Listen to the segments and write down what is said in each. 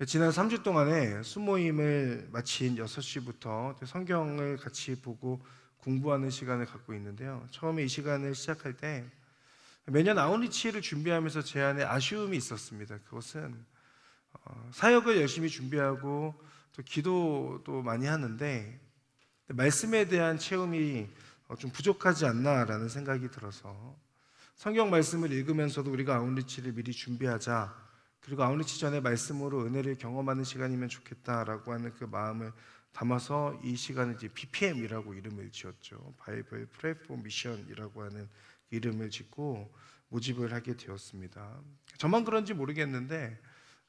지난 3주 동안에 수모임을 마친 6시부터 성경을 같이 보고 공부하는 시간을 갖고 있는데요. 처음에 이 시간을 시작할 때 매년 아웃리치를 준비하면서 제 안에 아쉬움이 있었습니다. 그것은 사역을 열심히 준비하고 또 기도도 많이 하는데 말씀에 대한 체험이 좀 부족하지 않나라는 생각이 들어서 성경 말씀을 읽으면서도 우리가 아웃리치를 미리 준비하자, 그리고 아웃리치 전에 말씀으로 은혜를 경험하는 시간이면 좋겠다라고 하는 그 마음을 담아서 이 시간을 이제 BPM이라고 이름을 지었죠. 바이블 플랫폼 미션이라고 하는 이름을 짓고 모집을 하게 되었습니다. 저만 그런지 모르겠는데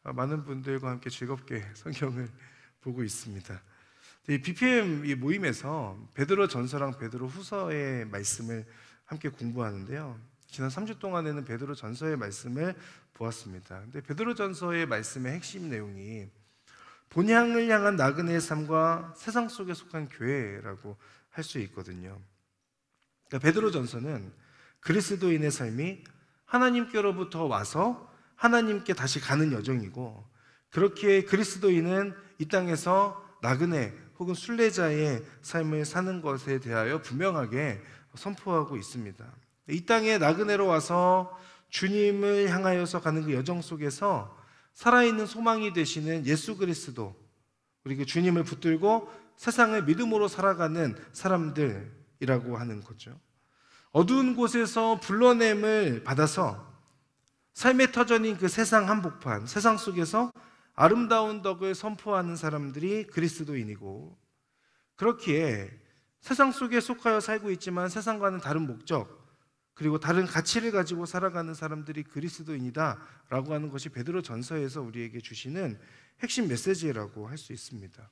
많은 분들과 함께 즐겁게 성경을 보고 있습니다. 이 BPM 이 모임에서 베드로 전서랑 베드로 후서의 말씀을 함께 공부하는데요. 지난 3주 동안에는 베드로 전서의 말씀을 보았습니다. 근데 베드로 전서의 말씀의 핵심 내용이 본향을 향한 나그네의 삶과 세상 속에 속한 교회라고 할 수 있거든요. 그러니까 베드로 전서는 그리스도인의 삶이 하나님께로부터 와서 하나님께 다시 가는 여정이고, 그렇게 그리스도인은 이 땅에서 나그네 혹은 순례자의 삶을 사는 것에 대하여 분명하게 선포하고 있습니다. 이 땅에 나그네로 와서 주님을 향하여서 가는 그 여정 속에서 살아있는 소망이 되시는 예수 그리스도, 그리고 주님을 붙들고 세상을 믿음으로 살아가는 사람들이라고 하는 거죠. 어두운 곳에서 불러냄을 받아서 삶의 터전인 그 세상 한복판, 세상 속에서 아름다운 덕을 선포하는 사람들이 그리스도인이고, 그렇기에 세상 속에 속하여 살고 있지만 세상과는 다른 목적, 그리고 다른 가치를 가지고 살아가는 사람들이 그리스도인이다라고 하는 것이 베드로 전서에서 우리에게 주시는 핵심 메시지라고 할 수 있습니다.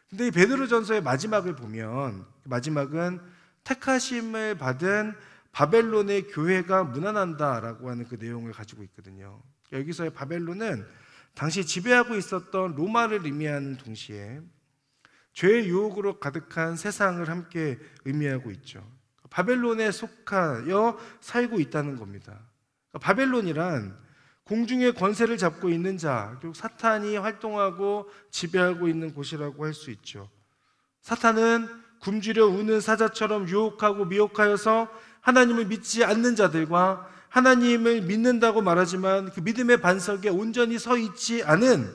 근데 이 베드로 전서의 마지막을 보면, 마지막은 택하심을 받은 바벨론의 교회가 무난한다라고 하는 그 내용을 가지고 있거든요. 여기서의 바벨론은 당시 지배하고 있었던 로마를 의미하는 동시에 죄의 유혹으로 가득한 세상을 함께 의미하고 있죠. 바벨론에 속하여 살고 있다는 겁니다. 바벨론이란 공중의 권세를 잡고 있는 자, 그리고 사탄이 활동하고 지배하고 있는 곳이라고 할 수 있죠. 사탄은 굶주려 우는 사자처럼 유혹하고 미혹하여서 하나님을 믿지 않는 자들과 하나님을 믿는다고 말하지만 그 믿음의 반석에 온전히 서 있지 않은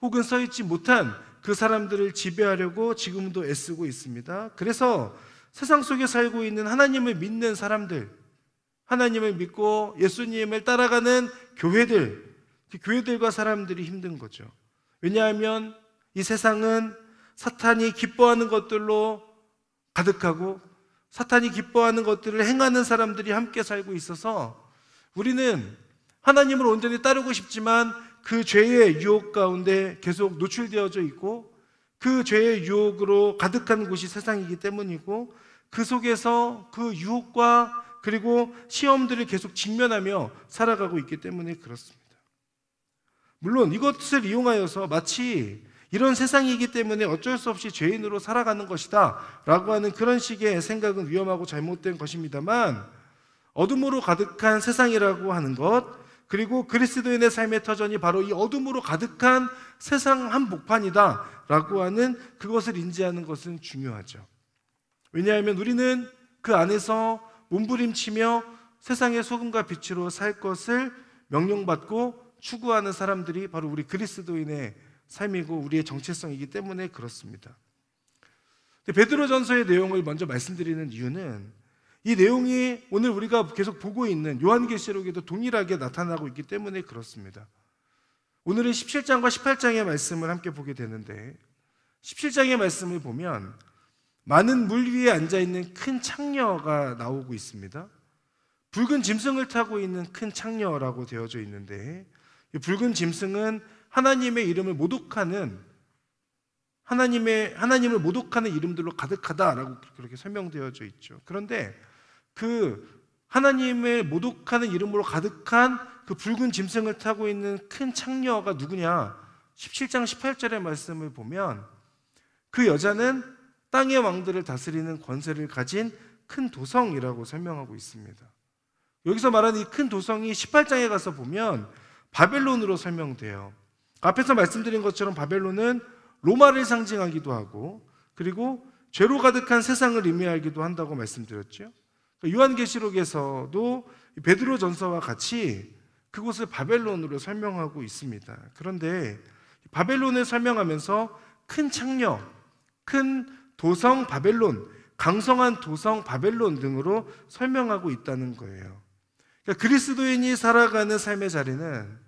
혹은 서 있지 못한 그 사람들을 지배하려고 지금도 애쓰고 있습니다. 그래서 세상 속에 살고 있는 하나님을 믿는 사람들, 하나님을 믿고 예수님을 따라가는 교회들, 그 교회들과 사람들이 힘든 거죠. 왜냐하면 이 세상은 사탄이 기뻐하는 것들로 가득하고 사탄이 기뻐하는 것들을 행하는 사람들이 함께 살고 있어서 우리는 하나님을 온전히 따르고 싶지만 그 죄의 유혹 가운데 계속 노출되어져 있고, 그 죄의 유혹으로 가득한 곳이 세상이기 때문이고, 그 속에서 그 유혹과 그리고 시험들을 계속 직면하며 살아가고 있기 때문에 그렇습니다. 물론 이것을 이용하여서 마치 이런 세상이기 때문에 어쩔 수 없이 죄인으로 살아가는 것이다 라고 하는 그런 식의 생각은 위험하고 잘못된 것입니다만, 어둠으로 가득한 세상이라고 하는 것, 그리고 그리스도인의 삶의 터전이 바로 이 어둠으로 가득한 세상 한복판이다 라고 하는 그것을 인지하는 것은 중요하죠. 왜냐하면 우리는 그 안에서 몸부림치며 세상의 소금과 빛으로 살 것을 명령받고 추구하는 사람들이 바로 우리 그리스도인의 삶이고 우리의 정체성이기 때문에 그렇습니다. 베드로 전서의 내용을 먼저 말씀드리는 이유는 이 내용이 오늘 우리가 계속 보고 있는 요한계시록에도 동일하게 나타나고 있기 때문에 그렇습니다. 오늘은 17장과 18장의 말씀을 함께 보게 되는데, 17장의 말씀을 보면 많은 물 위에 앉아있는 큰 창녀가 나오고 있습니다. 붉은 짐승을 타고 있는 큰 창녀라고 되어져 있는데, 이 붉은 짐승은 하나님의 이름을 모독하는, 하나님을 모독하는 이름들로 가득하다라고 그렇게 설명되어져 있죠. 그런데 그 하나님을 모독하는 이름으로 가득한 그 붉은 짐승을 타고 있는 큰 창녀가 누구냐? 17장 18절의 말씀을 보면 그 여자는 땅의 왕들을 다스리는 권세를 가진 큰 도성이라고 설명하고 있습니다. 여기서 말하는 이 큰 도성이 18장에 가서 보면 바벨론으로 설명돼요. 앞에서 말씀드린 것처럼 바벨론은 로마를 상징하기도 하고 그리고 죄로 가득한 세상을 의미하기도 한다고 말씀드렸죠. 요한계시록에서도 베드로전서와 같이 그곳을 바벨론으로 설명하고 있습니다. 그런데 바벨론을 설명하면서 큰 창녀, 큰 도성 바벨론, 강성한 도성 바벨론 등으로 설명하고 있다는 거예요. 그러니까 그리스도인이 살아가는 삶의 자리는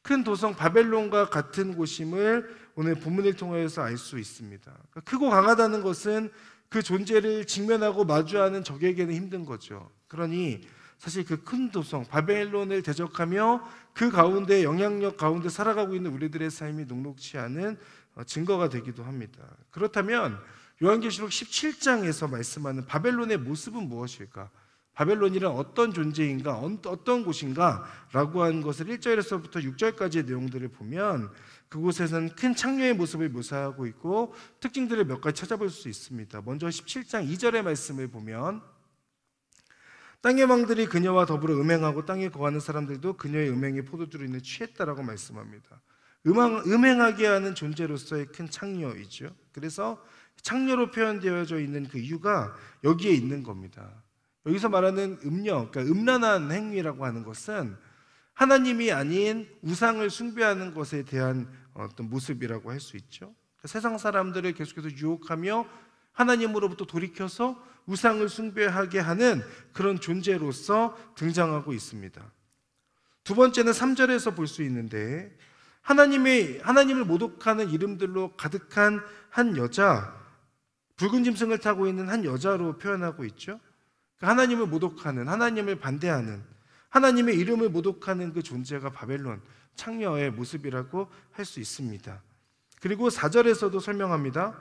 큰 도성 바벨론과 같은 곳임을 오늘 본문을 통해서 알 수 있습니다. 그러니까 크고 강하다는 것은 그 존재를 직면하고 마주하는 적에게는 힘든 거죠. 그러니 사실 그 큰 도성 바벨론을 대적하며 그 가운데 영향력 가운데 살아가고 있는 우리들의 삶이 녹록지 않은 증거가 되기도 합니다. 그렇다면 요한계시록 17장에서 말씀하는 바벨론의 모습은 무엇일까? 바벨론이란 어떤 존재인가? 어떤 곳인가? 라고 하는 것을 1절에서부터 6절까지의 내용들을 보면 그곳에서는 큰 창녀의 모습을 묘사하고 있고 특징들을 몇 가지 찾아볼 수 있습니다. 먼저 17장 2절의 말씀을 보면 땅의 왕들이 그녀와 더불어 음행하고 땅에 거하는 사람들도 그녀의 음행에 포도주로 인해 취했다라고 말씀합니다. 음행하게 하는 존재로서의 큰 창녀이죠. 그래서 창녀로 표현되어져 있는 그 이유가 여기에 있는 겁니다. 여기서 말하는 음녀, 그러니까 음란한 행위라고 하는 것은 하나님이 아닌 우상을 숭배하는 것에 대한 어떤 모습이라고 할 수 있죠. 그러니까 세상 사람들을 계속해서 유혹하며 하나님으로부터 돌이켜서 우상을 숭배하게 하는 그런 존재로서 등장하고 있습니다. 두 번째는 3절에서 볼 수 있는데 하나님을 모독하는 이름들로 가득한 한 여자, 붉은 짐승을 타고 있는 한 여자로 표현하고 있죠. 하나님을 모독하는, 하나님을 반대하는, 하나님의 이름을 모독하는 그 존재가 바벨론, 창녀의 모습이라고 할 수 있습니다. 그리고 4절에서도 설명합니다.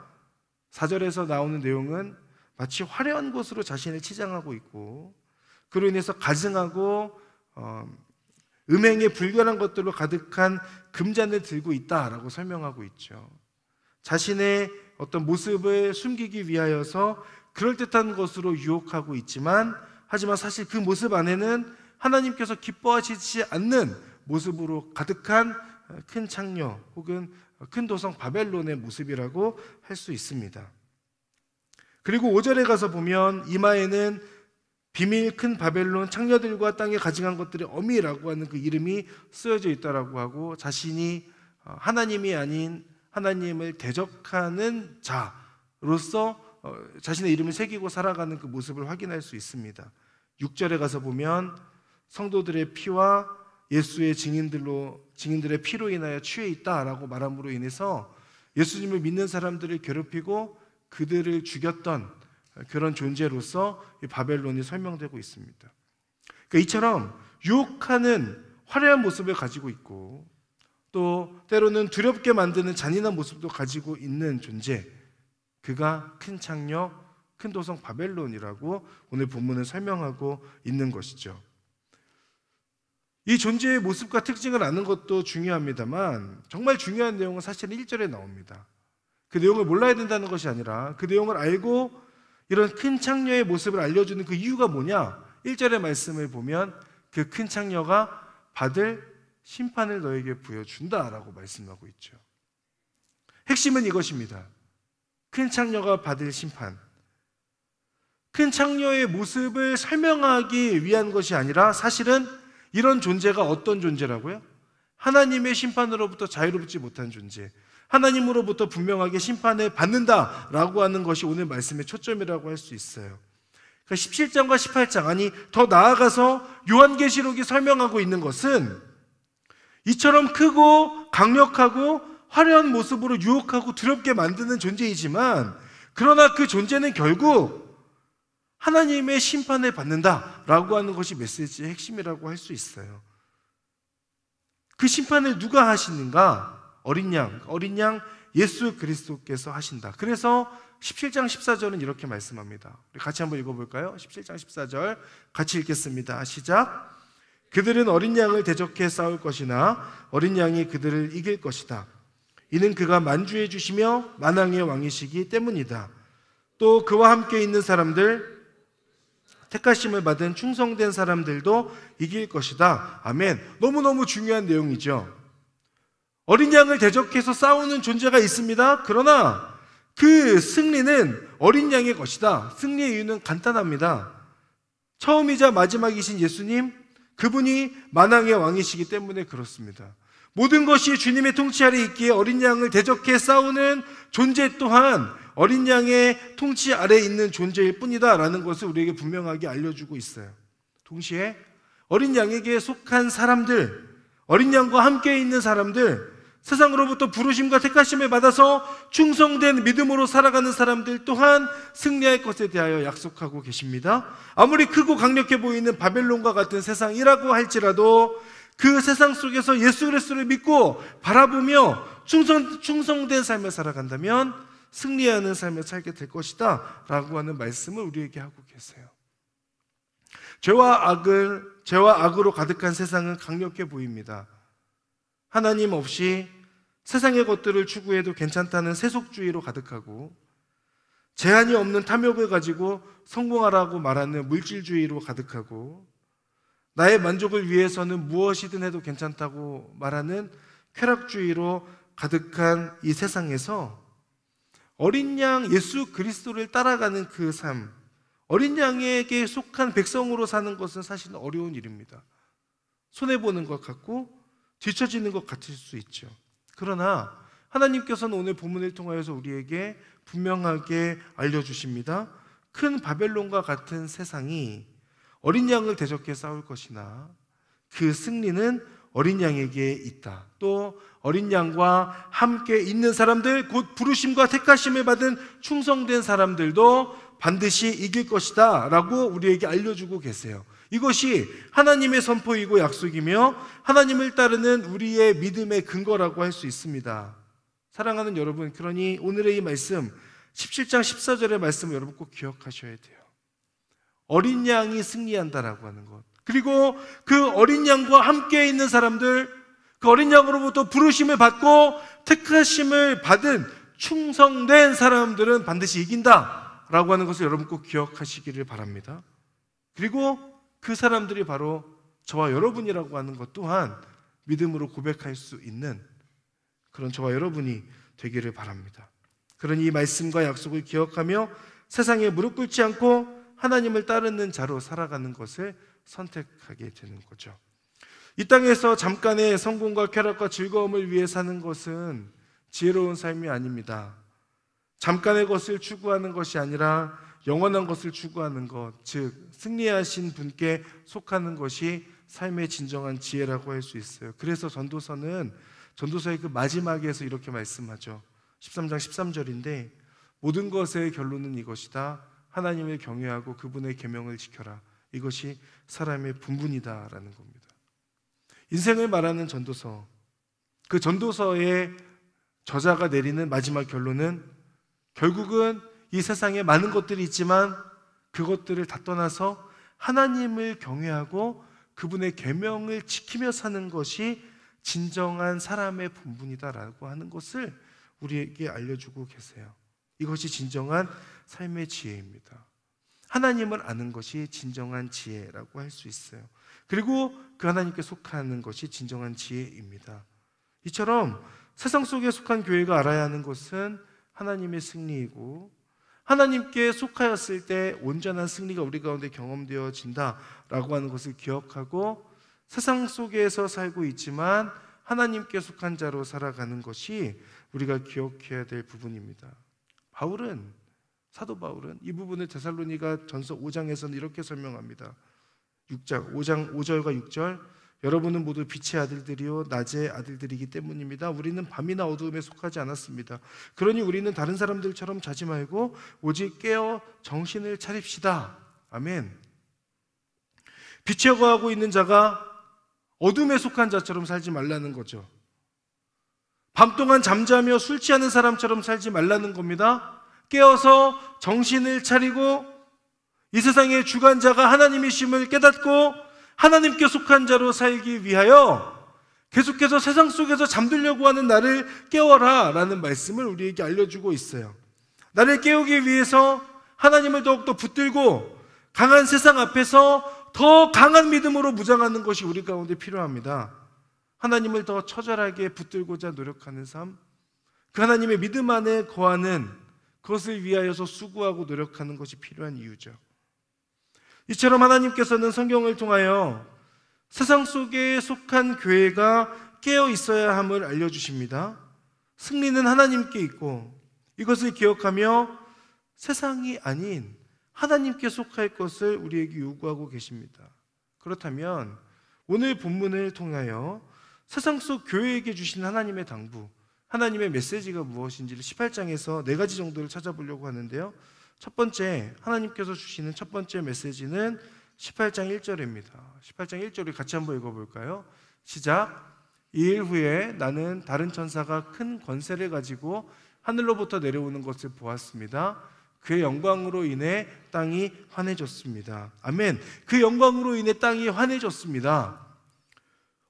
4절에서 나오는 내용은 마치 화려한 곳으로 자신을 치장하고 있고 그로 인해서 가증하고 음행에 불결한 것들로 가득한 금잔을 들고 있다라고 설명하고 있죠. 자신의 어떤 모습을 숨기기 위하여서 그럴듯한 것으로 유혹하고 있지만 하지만 사실 그 모습 안에는 하나님께서 기뻐하시지 않는 모습으로 가득한 큰 창녀 혹은 큰 도성 바벨론의 모습이라고 할 수 있습니다. 그리고 5절에 가서 보면 이마에는 비밀 큰 바벨론 창녀들과 땅에 가증한 것들의 어미라고 하는 그 이름이 쓰여져 있다라고 하고 자신이 하나님이 아닌 하나님을 대적하는 자로서 자신의 이름을 새기고 살아가는 그 모습을 확인할 수 있습니다. 6절에 가서 보면 성도들의 피와 예수의 증인들의 피로 인하여 취해 있다라고 말함으로 인해서 예수님을 믿는 사람들을 괴롭히고 그들을 죽였던 그런 존재로서 바벨론이 설명되고 있습니다. 그러니까 이처럼 유혹하는 화려한 모습을 가지고 있고 또 때로는 두렵게 만드는 잔인한 모습도 가지고 있는 존재, 그가 큰 창녀, 큰 도성 바벨론이라고 오늘 본문은 설명하고 있는 것이죠. 이 존재의 모습과 특징을 아는 것도 중요합니다만 정말 중요한 내용은 사실은 1절에 나옵니다. 그 내용을 몰라야 된다는 것이 아니라 그 내용을 알고 이런 큰 창녀의 모습을 알려주는 그 이유가 뭐냐? 1절의 말씀을 보면 그 큰 창녀가 받을 심판을 너에게 부여준다라고 말씀하고 있죠. 핵심은 이것입니다. 큰 창녀가 받을 심판. 큰 창녀의 모습을 설명하기 위한 것이 아니라 사실은 이런 존재가 어떤 존재라고요? 하나님의 심판으로부터 자유롭지 못한 존재, 하나님으로부터 분명하게 심판을 받는다라고 하는 것이 오늘 말씀의 초점이라고 할 수 있어요. 그러니까 17장과 18장, 아니 더 나아가서 요한계시록이 설명하고 있는 것은 이처럼 크고 강력하고 화려한 모습으로 유혹하고 두렵게 만드는 존재이지만 그러나 그 존재는 결국 하나님의 심판을 받는다라고 하는 것이 메시지의 핵심이라고 할 수 있어요. 그 심판을 누가 하시는가? 어린 양 예수 그리스도께서 하신다. 그래서 17장 14절은 이렇게 말씀합니다. 우리 같이 한번 읽어볼까요? 17장 14절 같이 읽겠습니다. 시작. 그들은 어린 양을 대적해 싸울 것이나 어린 양이 그들을 이길 것이다. 이는 그가 만주해 주시며 만왕의 왕이시기 때문이다. 또 그와 함께 있는 사람들, 택하심을 받은 충성된 사람들도 이길 것이다. 아멘. 너무너무 중요한 내용이죠. 어린 양을 대적해서 싸우는 존재가 있습니다. 그러나 그 승리는 어린 양의 것이다. 승리의 이유는 간단합니다. 처음이자 마지막이신 예수님, 그분이 만왕의 왕이시기 때문에 그렇습니다. 모든 것이 주님의 통치 아래 있기에 어린 양을 대적해 싸우는 존재 또한 어린 양의 통치 아래 있는 존재일 뿐이다 라는 것을 우리에게 분명하게 알려주고 있어요. 동시에 어린 양에게 속한 사람들, 어린 양과 함께 있는 사람들, 세상으로부터 부르심과 택하심을 받아서 충성된 믿음으로 살아가는 사람들 또한 승리할 것에 대하여 약속하고 계십니다. 아무리 크고 강력해 보이는 바벨론과 같은 세상이라고 할지라도 그 세상 속에서 예수 그리스도를 믿고 바라보며 충성된 삶을 살아간다면 승리하는 삶을 살게 될 것이다 라고 하는 말씀을 우리에게 하고 계세요. 죄와 악으로 가득한 세상은 강력해 보입니다. 하나님 없이 세상의 것들을 추구해도 괜찮다는 세속주의로 가득하고, 제한이 없는 탐욕을 가지고 성공하라고 말하는 물질주의로 가득하고, 나의 만족을 위해서는 무엇이든 해도 괜찮다고 말하는 쾌락주의로 가득한 이 세상에서 어린 양 예수 그리스도를 따라가는 그 삶, 어린 양에게 속한 백성으로 사는 것은 사실은 어려운 일입니다. 손해보는 것 같고 뒤처지는 것 같을 수 있죠. 그러나 하나님께서는 오늘 본문을 통하여서 우리에게 분명하게 알려주십니다. 큰 바벨론과 같은 세상이 어린 양을 대적해 싸울 것이나 그 승리는 어린 양에게 있다. 또 어린 양과 함께 있는 사람들, 곧 부르심과 택하심을 받은 충성된 사람들도 반드시 이길 것이다 라고 우리에게 알려주고 계세요. 이것이 하나님의 선포이고 약속이며 하나님을 따르는 우리의 믿음의 근거라고 할 수 있습니다. 사랑하는 여러분, 그러니 오늘의 이 말씀 17장 14절의 말씀을 여러분 꼭 기억하셔야 돼요. 어린 양이 승리한다라고 하는 것, 그리고 그 어린 양과 함께 있는 사람들, 그 어린 양으로부터 부르심을 받고 택하심을 받은 충성된 사람들은 반드시 이긴다 라고 하는 것을 여러분 꼭 기억하시기를 바랍니다. 그리고 그 사람들이 바로 저와 여러분이라고 하는 것 또한 믿음으로 고백할 수 있는 그런 저와 여러분이 되기를 바랍니다. 그러니 이 말씀과 약속을 기억하며 세상에 무릎 꿇지 않고 하나님을 따르는 자로 살아가는 것을 선택하게 되는 거죠. 이 땅에서 잠깐의 성공과 쾌락과 즐거움을 위해 사는 것은 지혜로운 삶이 아닙니다. 잠깐의 것을 추구하는 것이 아니라 영원한 것을 추구하는 것, 즉 승리하신 분께 속하는 것이 삶의 진정한 지혜라고 할 수 있어요. 그래서 전도서의 그 마지막에서 이렇게 말씀하죠. 13장 13절인데 모든 것의 결론은 이것이다. 하나님을 경외하고 그분의 계명을 지켜라. 이것이 사람의 분분이다라는 겁니다. 인생을 말하는 전도서, 그 전도서의 저자가 내리는 마지막 결론은 결국은 이 세상에 많은 것들이 있지만 그것들을 다 떠나서 하나님을 경외하고 그분의 계명을 지키며 사는 것이 진정한 사람의 본분이다라고 하는 것을 우리에게 알려주고 계세요. 이것이 진정한 삶의 지혜입니다. 하나님을 아는 것이 진정한 지혜라고 할 수 있어요. 그리고 그 하나님께 속하는 것이 진정한 지혜입니다. 이처럼 세상 속에 속한 교회가 알아야 하는 것은 하나님의 승리이고, 하나님께 속하였을 때 온전한 승리가 우리 가운데 경험되어진다라고 하는 것을 기억하고 세상 속에서 살고 있지만 하나님께 속한 자로 살아가는 것이 우리가 기억해야 될 부분입니다. 사도 바울은 이 부분을 데살로니가 전서 5장에서는 이렇게 설명합니다. 5장 5절과 6절, 여러분은 모두 빛의 아들들이요 낮의 아들들이기 때문입니다. 우리는 밤이나 어두움에 속하지 않았습니다. 그러니 우리는 다른 사람들처럼 자지 말고 오직 깨어 정신을 차립시다. 아멘. 빛에 거하고 있는 자가 어둠에 속한 자처럼 살지 말라는 거죠. 밤 동안 잠자며 술 취하는 사람처럼 살지 말라는 겁니다. 깨어서 정신을 차리고 이 세상의 주관자가 하나님이심을 깨닫고 하나님께 속한 자로 살기 위하여 계속해서 세상 속에서 잠들려고 하는 나를 깨워라 라는 말씀을 우리에게 알려주고 있어요. 나를 깨우기 위해서 하나님을 더욱더 붙들고 강한 세상 앞에서 더 강한 믿음으로 무장하는 것이 우리 가운데 필요합니다. 하나님을 더 처절하게 붙들고자 노력하는 삶, 그 하나님의 믿음 안에 거하는 그것을 위하여서 수고하고 노력하는 것이 필요한 이유죠. 이처럼 하나님께서는 성경을 통하여 세상 속에 속한 교회가 깨어 있어야 함을 알려주십니다. 승리는 하나님께 있고 이것을 기억하며 세상이 아닌 하나님께 속할 것을 우리에게 요구하고 계십니다. 그렇다면 오늘 본문을 통하여 세상 속 교회에게 주신 하나님의 당부, 하나님의 메시지가 무엇인지를 18장에서 4가지 정도를 찾아보려고 하는데요. 첫 번째, 하나님께서 주시는 첫 번째 메시지는 18장 1절입니다. 18장 1절을 같이 한번 읽어볼까요? 시작. 이일 후에 나는 다른 천사가 큰 권세를 가지고 하늘로부터 내려오는 것을 보았습니다. 그의 영광으로 인해 땅이 환해졌습니다. 아멘. 그 영광으로 인해 땅이 환해졌습니다.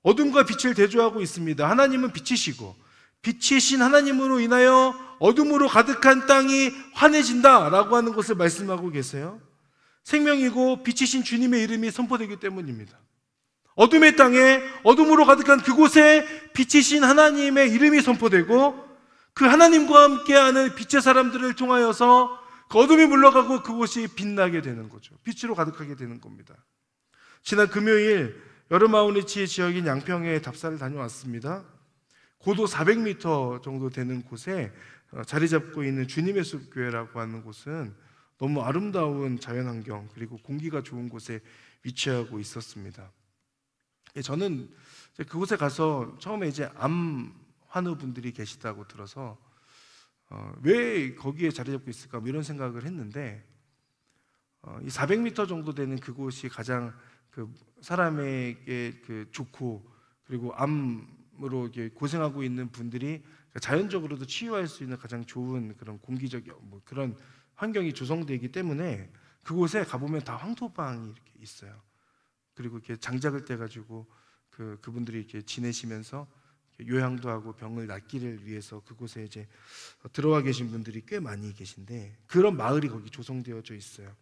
어둠과 빛을 대조하고 있습니다. 하나님은 빛이시고 빛이신 하나님으로 인하여 어둠으로 가득한 땅이 환해진다라고 하는 것을 말씀하고 계세요. 생명이고 빛이신 주님의 이름이 선포되기 때문입니다. 어둠의 땅에 어둠으로 가득한 그곳에 빛이신 하나님의 이름이 선포되고 그 하나님과 함께하는 빛의 사람들을 통하여서 그 어둠이 물러가고 그곳이 빛나게 되는 거죠. 빛으로 가득하게 되는 겁니다. 지난 금요일 여름 아웃리치 지역인 양평에 답사를 다녀왔습니다. 고도 400m 정도 되는 곳에 자리 잡고 있는 주님의 숲 교회라고 하는 곳은 너무 아름다운 자연환경 그리고 공기가 좋은 곳에 위치하고 있었습니다. 저는 그곳에 가서 처음에 이제 암 환우분들이 계시다고 들어서 왜 거기에 자리 잡고 있을까 뭐 이런 생각을 했는데 이 400m 정도 되는 그곳이 가장 그 사람에게 그 좋고 그리고 암으로 고생하고 있는 분들이 자연적으로도 치유할 수 있는 가장 좋은 그런 공기적 뭐 그런 환경이 조성되기 때문에 그곳에 가보면 다 황토방이 이렇게 있어요. 그리고 이렇게 장작을 떼가지고 그분들이 이렇게 지내시면서 요양도 하고 병을 낫기를 위해서 그곳에 이제 들어와 계신 분들이 꽤 많이 계신데 그런 마을이 거기 조성되어져 있어요.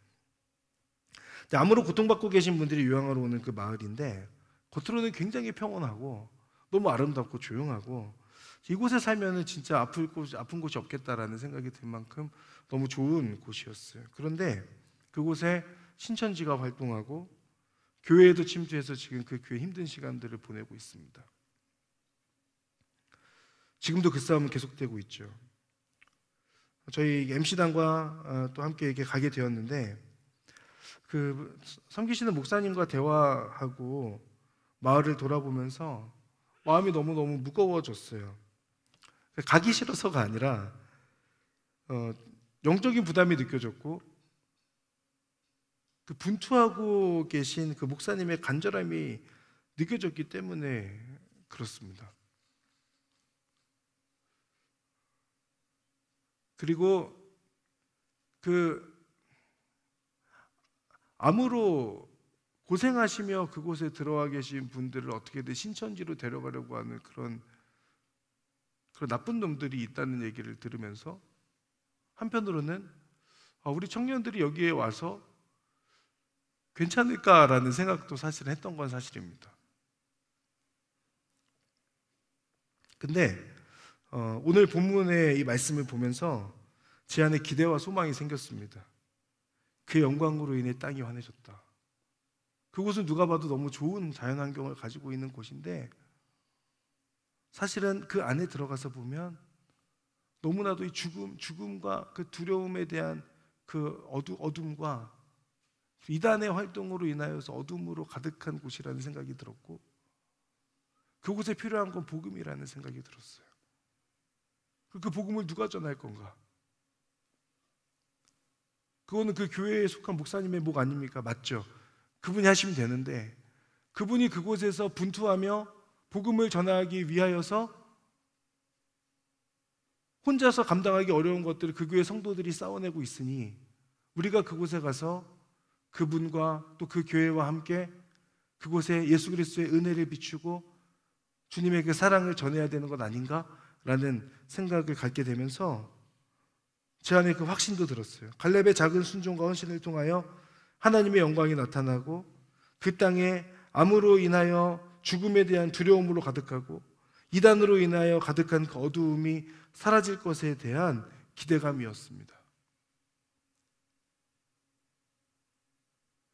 암으로 고통받고 계신 분들이 요양하러 오는 그 마을인데 겉으로는 굉장히 평온하고 너무 아름답고 조용하고 이곳에 살면은 진짜 아픈 곳이 없겠다라는 생각이 들 만큼 너무 좋은 곳이었어요. 그런데 그곳에 신천지가 활동하고 교회에도 침투해서 지금 그 교회 힘든 시간들을 보내고 있습니다. 지금도 그 싸움은 계속되고 있죠. 저희 MC단과 또 함께 이렇게 가게 되었는데 그 섬기시는 목사님과 대화하고 마을을 돌아보면서 마음이 너무너무 무거워졌어요. 가기 싫어서가 아니라 영적인 부담이 느껴졌고 그 분투하고 계신 그 목사님의 간절함이 느껴졌기 때문에 그렇습니다. 그리고 그 암으로 고생하시며 그곳에 들어와 계신 분들을 어떻게든 신천지로 데려가려고 하는 그런 나쁜 놈들이 있다는 얘기를 들으면서 한편으로는 우리 청년들이 여기에 와서 괜찮을까라는 생각도 사실 했던 건 사실입니다. 근데 오늘 본문의 이 말씀을 보면서 제 안에 기대와 소망이 생겼습니다. 그 영광으로 인해 땅이 환해졌다. 그곳은 누가 봐도 너무 좋은 자연환경을 가지고 있는 곳인데 사실은 그 안에 들어가서 보면 너무나도 이 죽음과 그 두려움에 대한 그 어둠과 이단의 활동으로 인하여서 어둠으로 가득한 곳이라는 생각이 들었고 그곳에 필요한 건 복음이라는 생각이 들었어요. 그 복음을 누가 전할 건가? 그거는 그 교회에 속한 목사님의 목 아닙니까? 맞죠? 그분이 하시면 되는데 그분이 그곳에서 분투하며 복음을 전하기 위하여서 혼자서 감당하기 어려운 것들을 그 교회 성도들이 싸워내고 있으니 우리가 그곳에 가서 그분과 또 그 교회와 함께 그곳에 예수 그리스도의 은혜를 비추고 주님의 그 사랑을 전해야 되는 것 아닌가라는 생각을 갖게 되면서 제 안에 그 확신도 들었어요. 갈렙의 작은 순종과 헌신을 통하여 하나님의 영광이 나타나고 그 땅에 암으로 인하여 죽음에 대한 두려움으로 가득하고 이단으로 인하여 가득한 그 어두움이 사라질 것에 대한 기대감이었습니다.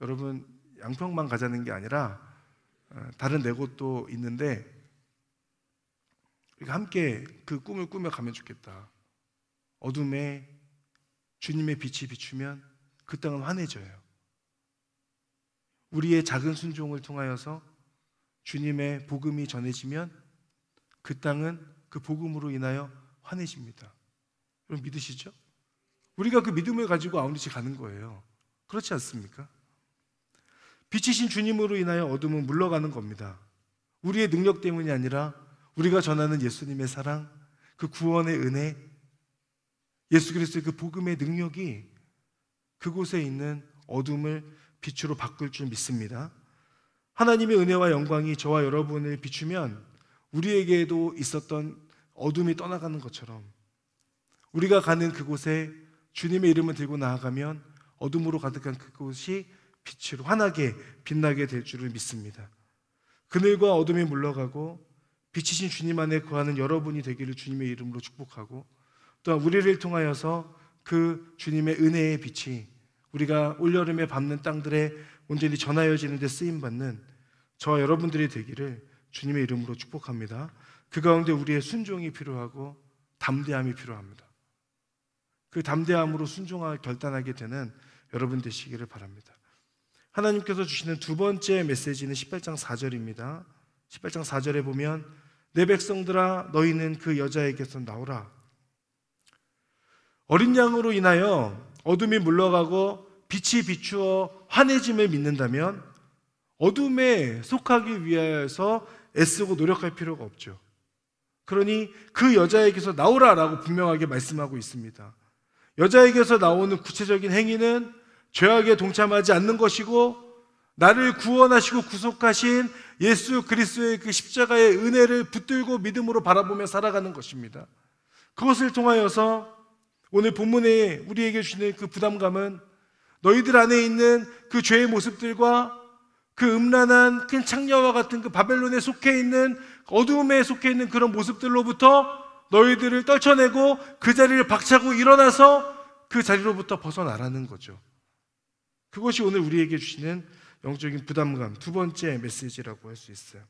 여러분, 양평만 가자는 게 아니라 다른 네 곳도 있는데 함께 그 꿈을 꾸며 가면 좋겠다. 어둠에 주님의 빛이 비추면 그 땅은 환해져요. 우리의 작은 순종을 통하여서 주님의 복음이 전해지면 그 땅은 그 복음으로 인하여 환해집니다. 여러분 믿으시죠? 우리가 그 믿음을 가지고 아웃리치 가는 거예요. 그렇지 않습니까? 빛이신 주님으로 인하여 어둠은 물러가는 겁니다. 우리의 능력 때문이 아니라 우리가 전하는 예수님의 사랑, 그 구원의 은혜, 예수 그리스도의 그 복음의 능력이 그곳에 있는 어둠을 빛으로 바꿀 줄 믿습니다. 하나님의 은혜와 영광이 저와 여러분을 비추면 우리에게도 있었던 어둠이 떠나가는 것처럼 우리가 가는 그곳에 주님의 이름을 들고 나아가면 어둠으로 가득한 그곳이 빛으로 환하게 빛나게 될 줄을 믿습니다. 그늘과 어둠이 물러가고 빛이신 주님 안에 거하는 여러분이 되기를 주님의 이름으로 축복하고, 또한 우리를 통하여서 그 주님의 은혜의 빛이 우리가 올여름에 밟는 땅들에 온전히 전하여지는 데 쓰임받는 저와 여러분들이 되기를 주님의 이름으로 축복합니다. 그 가운데 우리의 순종이 필요하고 담대함이 필요합니다. 그 담대함으로 순종하고 결단하게 되는 여러분 되시기를 바랍니다. 하나님께서 주시는 두 번째 메시지는 18장 4절입니다. 18장 4절에 보면 내 백성들아 너희는 그 여자에게서 나오라. 어린 양으로 인하여 어둠이 물러가고 빛이 비추어 환해짐을 믿는다면 어둠에 속하기 위하여서 애쓰고 노력할 필요가 없죠. 그러니 그 여자에게서 나오라라고 분명하게 말씀하고 있습니다. 여자에게서 나오는 구체적인 행위는 죄악에 동참하지 않는 것이고 나를 구원하시고 구속하신 예수 그리스도의 그 십자가의 은혜를 붙들고 믿음으로 바라보며 살아가는 것입니다. 그것을 통하여서 오늘 본문에 우리에게 주시는 그 부담감은 너희들 안에 있는 그 죄의 모습들과 그 음란한 큰 창녀와 같은 그 바벨론에 속해 있는 어두움에 속해 있는 그런 모습들로부터 너희들을 떨쳐내고 그 자리를 박차고 일어나서 그 자리로부터 벗어나라는 거죠. 그것이 오늘 우리에게 주시는 영적인 부담감, 두 번째 메시지라고 할 수 있어요.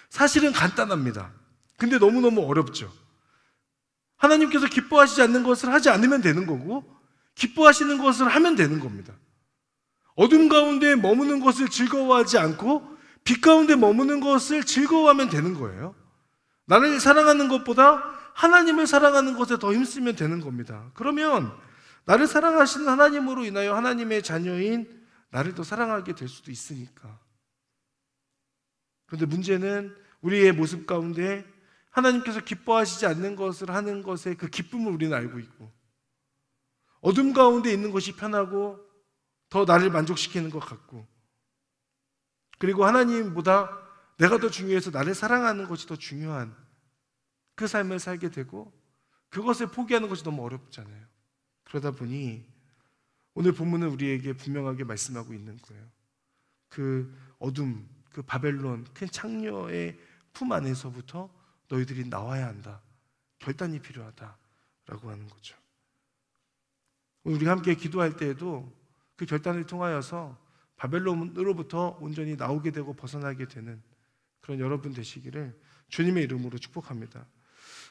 사실은 간단합니다. 근데 너무너무 어렵죠. 하나님께서 기뻐하시지 않는 것을 하지 않으면 되는 거고 기뻐하시는 것을 하면 되는 겁니다. 어둠 가운데 머무는 것을 즐거워하지 않고 빛 가운데 머무는 것을 즐거워하면 되는 거예요. 나를 사랑하는 것보다 하나님을 사랑하는 것에 더 힘쓰면 되는 겁니다. 그러면 나를 사랑하시는 하나님으로 인하여 하나님의 자녀인 나를 더 사랑하게 될 수도 있으니까. 그런데 문제는 우리의 모습 가운데 하나님께서 기뻐하시지 않는 것을 하는 것의 그 기쁨을 우리는 알고 있고 어둠 가운데 있는 것이 편하고 더 나를 만족시키는 것 같고 그리고 하나님보다 내가 더 중요해서 나를 사랑하는 것이 더 중요한 그 삶을 살게 되고 그것을 포기하는 것이 너무 어렵잖아요. 그러다 보니 오늘 본문은 우리에게 분명하게 말씀하고 있는 거예요. 그 어둠, 그 바벨론 큰 창녀의 품 안에서부터 너희들이 나와야 한다. 결단이 필요하다라고 하는 거죠. 오늘 우리가 함께 기도할 때에도 그 결단을 통하여서 바벨론으로부터 온전히 나오게 되고 벗어나게 되는 그런 여러분 되시기를 주님의 이름으로 축복합니다.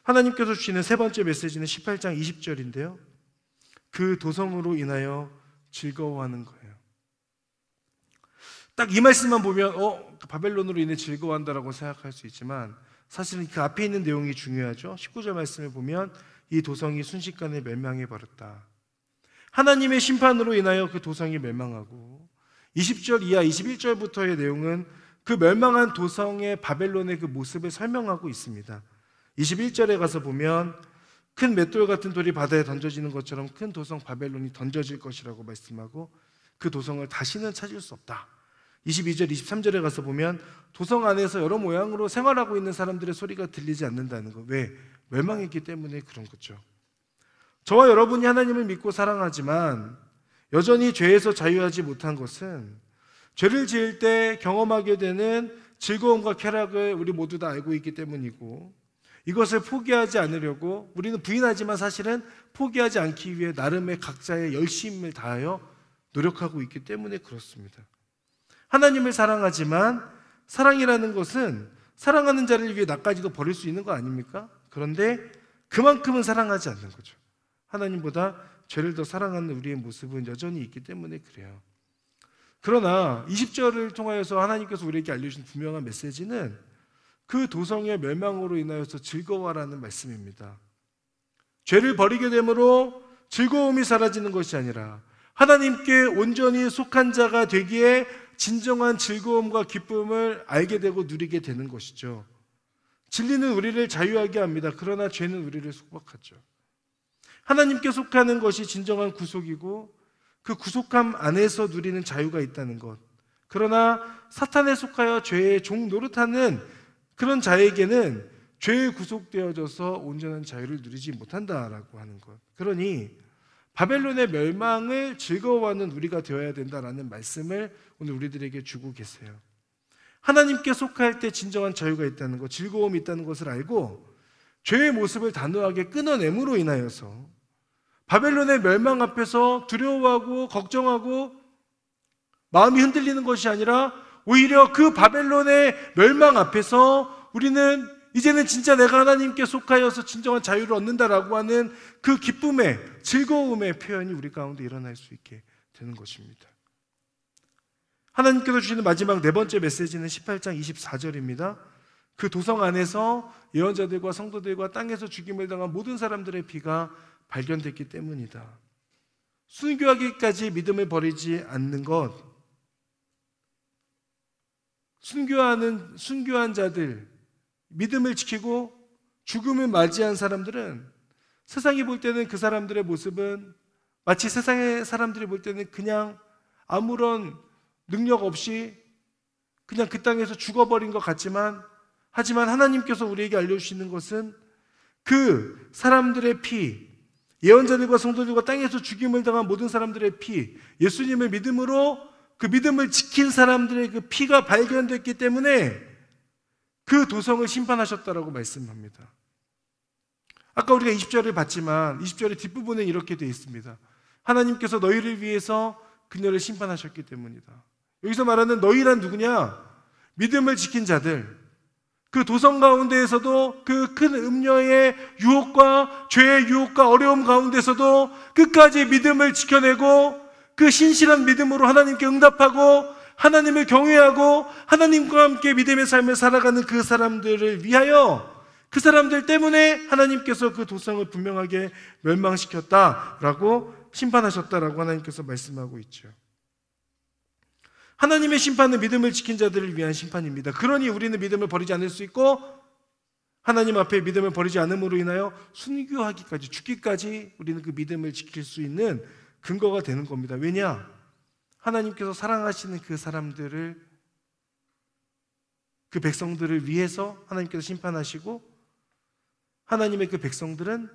하나님께서 주시는 세 번째 메시지는 18장 20절인데요. 그 도성으로 인하여 즐거워하는 거예요. 딱 이 말씀만 보면 바벨론으로 인해 즐거워한다라고 생각할 수 있지만 사실은 그 앞에 있는 내용이 중요하죠. 19절 말씀을 보면 이 도성이 순식간에 멸망해 버렸다. 하나님의 심판으로 인하여 그 도성이 멸망하고 20절 이하 21절부터의 내용은 그 멸망한 도성의 바벨론의 그 모습을 설명하고 있습니다. 21절에 가서 보면 큰 맷돌 같은 돌이 바다에 던져지는 것처럼 큰 도성 바벨론이 던져질 것이라고 말씀하고 그 도성을 다시는 찾을 수 없다. 22절, 23절에 가서 보면 도성 안에서 여러 모양으로 생활하고 있는 사람들의 소리가 들리지 않는다는 거. 왜? 멸망했기 때문에 그런 거죠. 저와 여러분이 하나님을 믿고 사랑하지만 여전히 죄에서 자유하지 못한 것은 죄를 지을 때 경험하게 되는 즐거움과 쾌락을 우리 모두 다 알고 있기 때문이고, 이것을 포기하지 않으려고 우리는 부인하지만 사실은 포기하지 않기 위해 나름의 각자의 열심을 다하여 노력하고 있기 때문에 그렇습니다. 하나님을 사랑하지만 사랑이라는 것은 사랑하는 자를 위해 나까지도 버릴 수 있는 거 아닙니까? 그런데 그만큼은 사랑하지 않는 거죠. 하나님보다 죄를 더 사랑하는 우리의 모습은 여전히 있기 때문에 그래요. 그러나 20절을 통하여서 하나님께서 우리에게 알려주신 분명한 메시지는 그 도성의 멸망으로 인하여서 즐거워하라는 말씀입니다. 죄를 버리게 되므로 즐거움이 사라지는 것이 아니라 하나님께 온전히 속한 자가 되기에 진정한 즐거움과 기쁨을 알게 되고 누리게 되는 것이죠. 진리는 우리를 자유하게 합니다. 그러나 죄는 우리를 속박하죠. 하나님께 속하는 것이 진정한 구속이고 그 구속함 안에서 누리는 자유가 있다는 것. 그러나 사탄에 속하여 죄의 종 노릇하는 그런 자에게는 죄에 구속되어져서 온전한 자유를 누리지 못한다라고 하는 것. 그러니 바벨론의 멸망을 즐거워하는 우리가 되어야 된다라는 말씀을 오늘 우리들에게 주고 계세요. 하나님께 속할 때 진정한 자유가 있다는 것, 즐거움이 있다는 것을 알고 죄의 모습을 단호하게 끊어냄으로 인하여서 바벨론의 멸망 앞에서 두려워하고 걱정하고 마음이 흔들리는 것이 아니라 오히려 그 바벨론의 멸망 앞에서 우리는 이제는 진짜 내가 하나님께 속하여서 진정한 자유를 얻는다라고 하는 그 기쁨의, 즐거움의 표현이 우리 가운데 일어날 수 있게 되는 것입니다. 하나님께서 주시는 마지막 네 번째 메시지는 18장 24절입니다. 그 도성 안에서 예언자들과 성도들과 땅에서 죽임을 당한 모든 사람들의 피가 발견됐기 때문이다. 순교하기까지 믿음을 버리지 않는 것, 순교한 자들, 믿음을 지키고 죽음을 맞이한 사람들은 세상이 볼 때는 그 사람들의 모습은 마치 세상의 사람들이 볼 때는 그냥 아무런 능력 없이 그냥 그 땅에서 죽어버린 것 같지만, 하지만 하나님께서 우리에게 알려주시는 것은 그 사람들의 피, 예언자들과 성도들과 땅에서 죽임을 당한 모든 사람들의 피, 예수님을 믿음으로 그 믿음을 지킨 사람들의 그 피가 발견됐기 때문에 그 도성을 심판하셨다라고 말씀합니다. 아까 우리가 20절을 봤지만 20절의 뒷부분에 이렇게 되어 있습니다. 하나님께서 너희를 위해서 그녀를 심판하셨기 때문이다. 여기서 말하는 너희란 누구냐? 믿음을 지킨 자들, 그 도성 가운데에서도 그 큰 음녀의 유혹과 죄의 유혹과 어려움 가운데서도 끝까지 믿음을 지켜내고 그 신실한 믿음으로 하나님께 응답하고 하나님을 경외하고 하나님과 함께 믿음의 삶을 살아가는 그 사람들을 위하여, 그 사람들 때문에 하나님께서 그 도성을 분명하게 멸망시켰다라고 심판하셨다라고 하나님께서 말씀하고 있죠. 하나님의 심판은 믿음을 지킨 자들을 위한 심판입니다. 그러니 우리는 믿음을 버리지 않을 수 있고 하나님 앞에 믿음을 버리지 않음으로 인하여 순교하기까지, 죽기까지 우리는 그 믿음을 지킬 수 있는 근거가 되는 겁니다. 왜냐? 하나님께서 사랑하시는 그 사람들을, 그 백성들을 위해서 하나님께서 심판하시고 하나님의 그 백성들은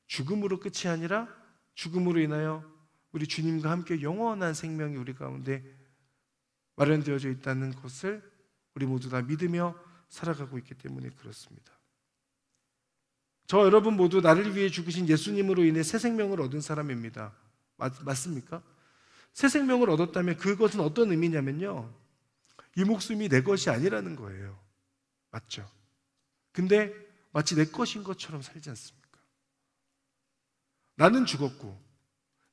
죽음으로 끝이 아니라 죽음으로 인하여 우리 주님과 함께 영원한 생명이 우리 가운데 마련되어져 있다는 것을 우리 모두 다 믿으며 살아가고 있기 때문에 그렇습니다. 저와 여러분 모두 나를 위해 죽으신 예수님으로 인해 새 생명을 얻은 사람입니다. 맞습니까? 새 생명을 얻었다면 그것은 어떤 의미냐면요, 이 목숨이 내 것이 아니라는 거예요. 맞죠? 근데 마치 내 것인 것처럼 살지 않습니까? 나는 죽었고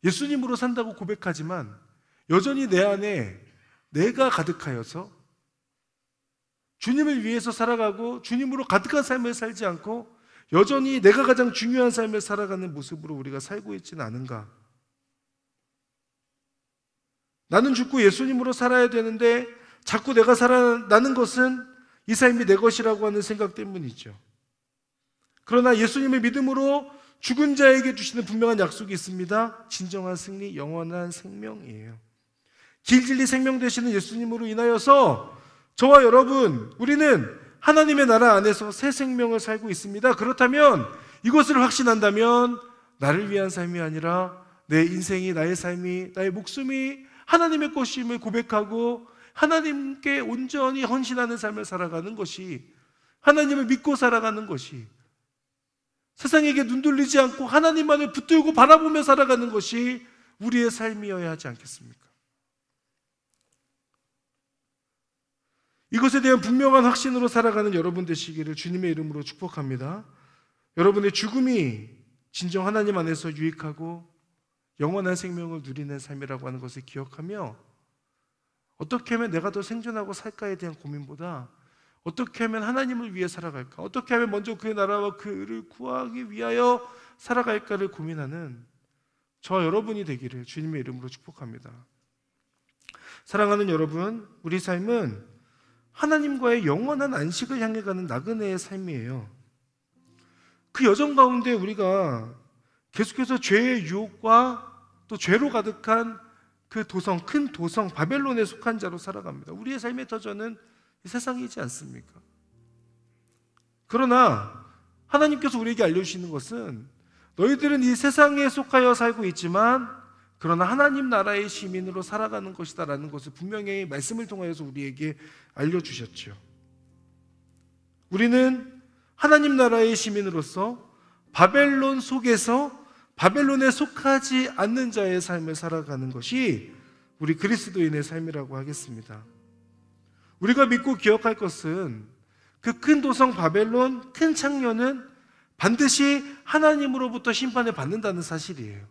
예수님으로 산다고 고백하지만 여전히 내 안에 내가 가득하여서 주님을 위해서 살아가고 주님으로 가득한 삶을 살지 않고 여전히 내가 가장 중요한 삶을 살아가는 모습으로 우리가 살고 있지는 않은가? 나는 죽고 예수님으로 살아야 되는데 자꾸 내가 살아나는 것은 이 삶이 내 것이라고 하는 생각 때문이죠. 그러나 예수님의 믿음으로 죽은 자에게 주시는 분명한 약속이 있습니다. 진정한 승리, 영원한 생명이에요. 길, 진리, 생명 되시는 예수님으로 인하여서 저와 여러분, 우리는 하나님의 나라 안에서 새 생명을 살고 있습니다. 그렇다면 이것을 확신한다면 나를 위한 삶이 아니라 내 인생이, 나의 삶이, 나의 목숨이 하나님의 것임을 고백하고 하나님께 온전히 헌신하는 삶을 살아가는 것이, 하나님을 믿고 살아가는 것이, 세상에게 눈 돌리지 않고 하나님만을 붙들고 바라보며 살아가는 것이 우리의 삶이어야 하지 않겠습니까? 이것에 대한 분명한 확신으로 살아가는 여러분 되시기를 주님의 이름으로 축복합니다. 여러분의 죽음이 진정 하나님 안에서 유익하고 영원한 생명을 누리는 삶이라고 하는 것을 기억하며, 어떻게 하면 내가 더 생존하고 살까에 대한 고민보다 어떻게 하면 하나님을 위해 살아갈까, 어떻게 하면 먼저 그의 나라와 그를 구하기 위하여 살아갈까를 고민하는 저 여러분이 되기를 주님의 이름으로 축복합니다. 사랑하는 여러분, 우리 삶은 하나님과의 영원한 안식을 향해 가는 나그네의 삶이에요. 그 여정 가운데 우리가 계속해서 죄의 유혹과 또 죄로 가득한 그 도성, 큰 도성 바벨론에 속한 자로 살아갑니다. 우리의 삶의 터전은 이 세상이지 않습니까? 그러나 하나님께서 우리에게 알려주시는 것은, 너희들은 이 세상에 속하여 살고 있지만 그러나 하나님 나라의 시민으로 살아가는 것이다 라는 것을 분명히 말씀을 통하여서 우리에게 알려주셨죠. 우리는 하나님 나라의 시민으로서 바벨론 속에서 바벨론에 속하지 않는 자의 삶을 살아가는 것이 우리 그리스도인의 삶이라고 하겠습니다. 우리가 믿고 기억할 것은, 그 큰 도성 바벨론, 큰 창녀는 반드시 하나님으로부터 심판을 받는다는 사실이에요.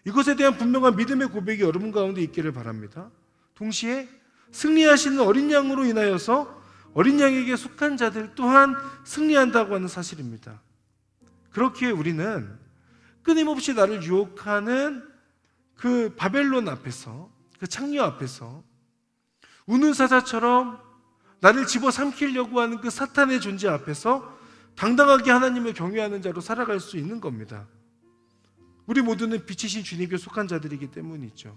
이것에 대한 분명한 믿음의 고백이 여러분 가운데 있기를 바랍니다. 동시에 승리하시는 어린 양으로 인하여서 어린 양에게 속한 자들 또한 승리한다고 하는 사실입니다. 그렇기에 우리는 끊임없이 나를 유혹하는 그 바벨론 앞에서, 그 창녀 앞에서 우는 사자처럼 나를 집어삼키려고 하는 그 사탄의 존재 앞에서 당당하게 하나님을 경외하는 자로 살아갈 수 있는 겁니다. 우리 모두는 빛이신 주님께 속한 자들이기 때문이죠.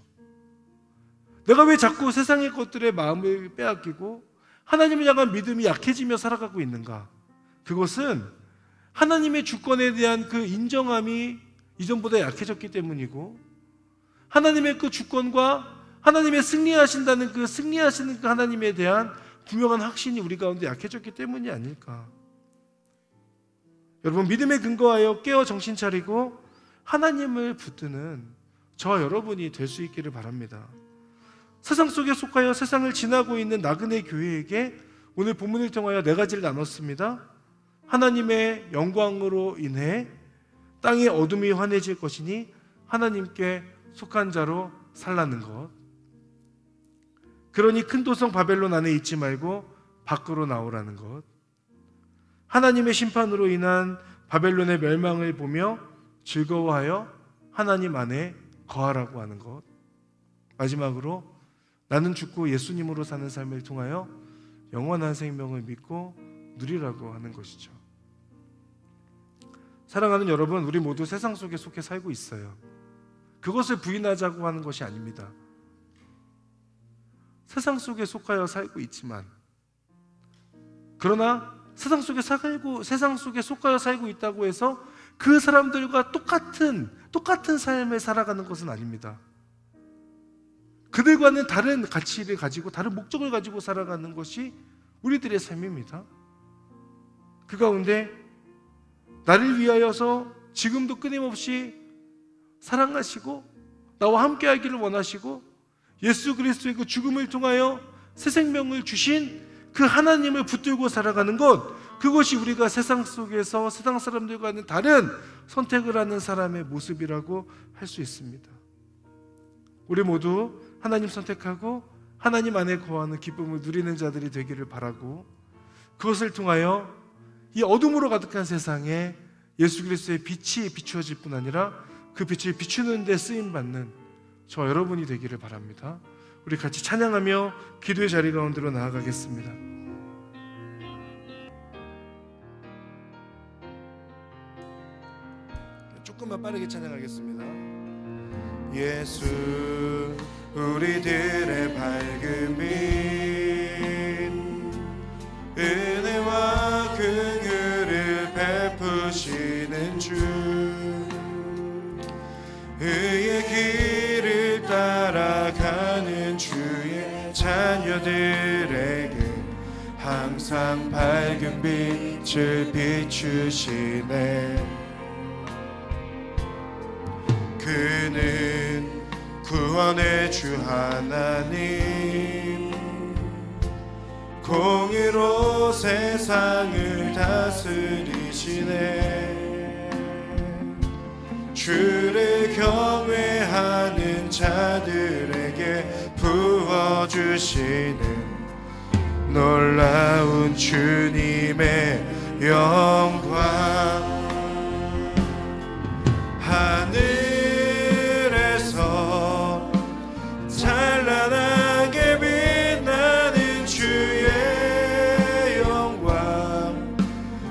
내가 왜 자꾸 세상의 것들에 마음을 빼앗기고 하나님을 향한 믿음이 약해지며 살아가고 있는가? 그것은 하나님의 주권에 대한 그 인정함이 이전보다 약해졌기 때문이고, 하나님의 그 주권과 하나님의 승리하신다는 그 승리하시는 그 하나님에 대한 분명한 확신이 우리 가운데 약해졌기 때문이 아닐까. 여러분, 믿음에 근거하여 깨어 정신 차리고 하나님을 붙드는 저와 여러분이 될 수 있기를 바랍니다. 세상 속에 속하여 세상을 지나고 있는 나그네 교회에게 오늘 본문을 통하여 네 가지를 나눴습니다. 하나님의 영광으로 인해 땅의 어둠이 환해질 것이니 하나님께 속한 자로 살라는 것. 그러니 큰 도성 바벨론 안에 있지 말고 밖으로 나오라는 것. 하나님의 심판으로 인한 바벨론의 멸망을 보며 즐거워하여 하나님 안에 거하라고 하는 것. 마지막으로 나는 죽고 예수님으로 사는 삶을 통하여 영원한 생명을 믿고 누리라고 하는 것이죠. 사랑하는 여러분, 우리 모두 세상 속에 속해 살고 있어요. 그것을 부인하자고 하는 것이 아닙니다. 세상 속에 속하여 살고 있지만, 그러나 세상 속에 속하여 살고 있다고 해서 그 사람들과 똑같은 삶을 살아가는 것은 아닙니다. 그들과는 다른 가치를 가지고 다른 목적을 가지고 살아가는 것이 우리들의 삶입니다. 그 가운데 나를 위하여서 지금도 끊임없이 사랑하시고 나와 함께 하기를 원하시고 예수 그리스도의 그 죽음을 통하여 새 생명을 주신 그 하나님을 붙들고 살아가는 것, 그것이 우리가 세상 속에서 세상 사람들과는 다른 선택을 하는 사람의 모습이라고 할 수 있습니다. 우리 모두 하나님 선택하고 하나님 안에 거하는 기쁨을 누리는 자들이 되기를 바라고, 그것을 통하여 이 어둠으로 가득한 세상에 예수 그리스도의 빛이 비추어질 뿐 아니라 그 빛을 비추는 데 쓰임받는 저 여러분이 되기를 바랍니다. 우리 같이 찬양하며 기도의 자리 가운데로 나아가겠습니다. 조금만 빠르게 찬양하겠습니다. 예수 우리들의 밝은 빛, 은혜와 긍휼을 베푸시는 주, 의의 길을 따라가는 주의 자녀들 자들에게 항상 밝은 빛을 비추시네. 그는 구원의 주 하나님, 공의로 세상을 다스리시네. 주를 경외하는 자들에게 부어주시는 놀라운 주님의 영광. 하늘에서 찬란하게 빛나는 주의 영광,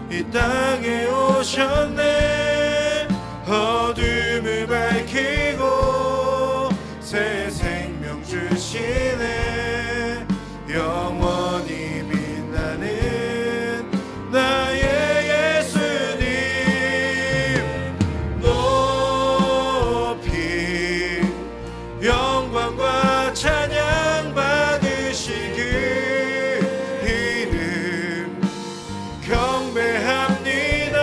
이 땅에 오셨네. 어둠을 밝히고 새 생명 주시네. 영원히 빛나는 나의 예수님, 높이 영광과 찬양 받으시길 이름 경배합니다.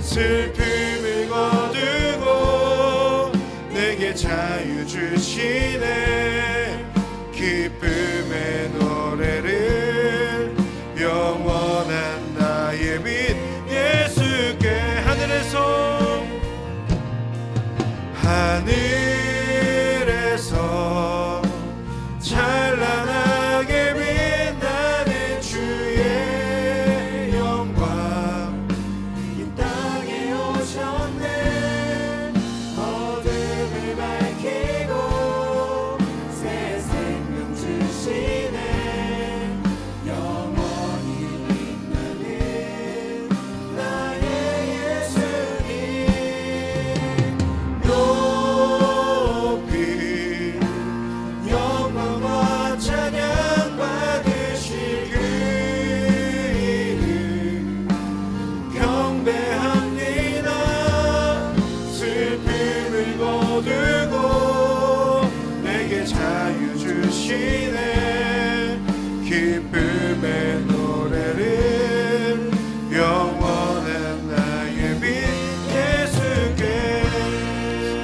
슬픔을 거두고 내게 자유 주시네. 기쁨의 노래를 영원한 나의 빛 예수께. 하늘에서 찬란하게 빛나는 주의 영광, 이 땅에 오셨네. 어둠을 밝히고 새 생명 주시네. 영원히 빛나는 나의 예수님, 높이 영광과 찬양 받으실 그 이름 경배합니다. 슬픔을 거두고 내게 자유 주시네. 기쁨의 노래를 영원한 나의 빛 예수께.